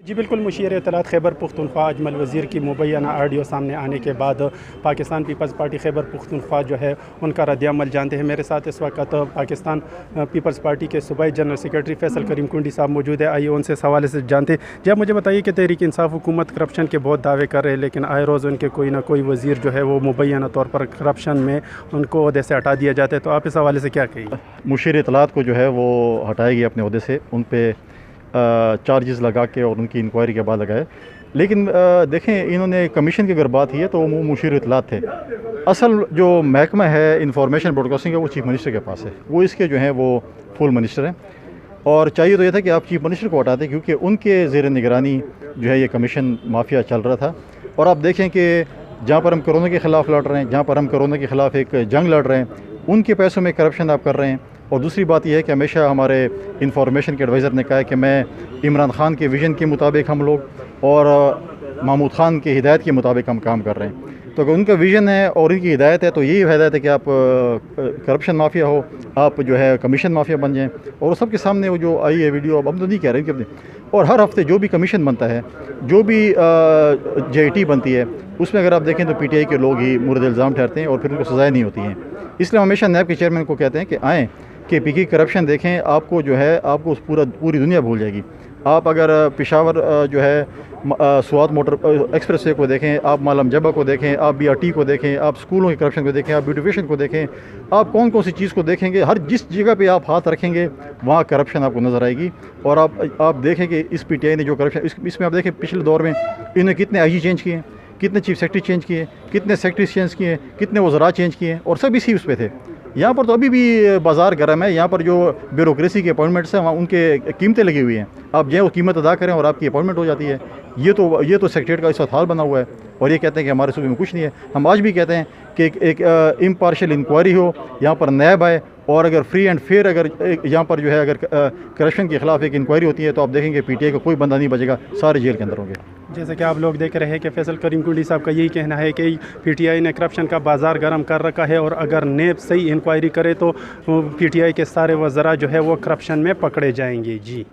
जी बिल्कुल, मुशीर इत्तलात खैबर पख्तूनख्वा अजमल वज़ीर की मुबैना ऑडियो सामने आने के बाद पाकिस्तान पीपल्स पार्टी खैबर पख्तूनख्वा जो है उनका रद्द-ए-अमल जानते हैं। मेरे साथ इस वक्त पाकिस्तान पीपल्स पार्टी के सूबाई जनरल सेक्रेटरी फैसल करीम कुंडी साहब मौजूद है। आइए उनसे इस हवाले से जानते हैं। जी आप मुझे बताइए कि तहरीक इंसाफ हुकूमत करप्शन के बहुत दावे कर रहे हैं, लेकिन आए रोज़ उनके कोई ना कोई वज़ीर जो है वो मुबैना तौर पर करप्शन में उनको ओहदे से हटा दिया जाता है, तो आप इस हवाले से क्या कहेंगे? मुशीर इत्तलात को जो है वो हटाएगी अपने ओहदे से, उन पे चार्जेस लगा के और उनकी इंक्वायरी के बाद लगाए। लेकिन देखें, इन्होंने कमीशन की अगर बात की है तो वो मुशीर इत्तलात थे। असल जो महकमा है इंफॉर्मेशन ब्रॉडकास्टिंग का वो चीफ मिनिस्टर के पास है, वो इसके जो हैं वो फुल मिनिस्टर हैं। और चाहिए तो ये था कि आप चीफ मिनिस्टर को हटाते, क्योंकि उनके ज़ेर निगरानी जो है ये कमीशन माफिया चल रहा था। और आप देखें कि जहाँ पर हम कोरोना के ख़िलाफ़ लड़ रहे हैं, जहाँ पर हम कोरोना के ख़िलाफ़ एक जंग लड़ रहे हैं, उनके पैसों में करप्शन आप कर रहे हैं। और दूसरी बात यह है कि हमेशा हमारे इंफॉर्मेशन के एडवाइज़र ने कहा है कि मैं इमरान खान के विज़न के मुताबिक हम लोग और महमूद खान की हिदायत के मुताबिक हम काम कर रहे हैं। तो अगर उनका विज़न है और उनकी हिदायत है तो यही हिदायत है कि आप करप्शन माफिया हो, आप जो है कमीशन माफिया बन जाएं। और सबके सामने वो जो आई है वीडियो, अब हम तो नहीं कह रहे कि अपने, और हर हफ्ते जो भी कमीशन बनता है, जो भी JIT बनती है, उसमें अगर आप देखें तो PTI के लोग ही मुर्द इल्ज़ाम ठहरते हैं और फिर उनको सज़ाएँ नहीं होती हैं। इसलिए हमेशा नैब के चेयरमैन को कहते हैं कि आएँ कि PK करप्शन देखें, आपको जो है आपको पूरी दुनिया भूल जाएगी। आप अगर पेशावर जो है स्वात मोटर एक्सप्रेस वे को देखें, आप मालम जबा को देखें, आप BRT को देखें, आप स्कूलों के करप्शन को देखें, आप ब्यूटिफिकेशन को देखें, आप कौन कौन सी चीज़ को देखेंगे, हर जिस जगह पे आप हाथ रखेंगे वहाँ करप्शन आपको नज़र आएगी। और आप देखें कि इस PTI ने जो करप्शन इसमें आप देखें पिछले दौर में इन्होंने कितने IG चेंज किए, कितने चीफ सेक्रेटरी चेंज किए, कितने सेक्रेटरीज चेंज किए, कितने वज़रा चेंज किए, और सब इसी उस पे थे। यहाँ पर तो अभी भी बाज़ार गर्म है। यहाँ पर जो ब्यूरोक्रेसी के अपॉइंटमेंट्स हैं वहाँ उनके कीमतें लगी हुई हैं। आप जो है वो कीमत अदा करें और आपकी अपॉइंटमेंट हो जाती है। ये तो सेक्रेटरीट का इस वक्त हाल बना हुआ है। और ये कहते हैं कि हमारे सूबे में कुछ नहीं है। हम आज भी कहते हैं कि एक इम्पार्शियल इंक्वायरी हो, यहाँ पर नैब आए, और अगर फ्री एंड फेयर अगर यहाँ पर जो है अगर करप्शन के ख़िलाफ़ एक इंक्वायरी होती है तो आप देखेंगे PTI का कोई बंदा नहीं बचेगा, सारे जेल के अंदर होंगे। जैसे कि आप लोग देख रहे हैं कि फैसल करीम कुंडी साहब का यही कहना है कि PTI ने करप्शन का बाज़ार गर्म कर रखा है, और अगर नैब सही इंक्वायरी करे तो PTI के सारे वज़रा जो है वो करप्शन में पकड़े जाएंगे। जी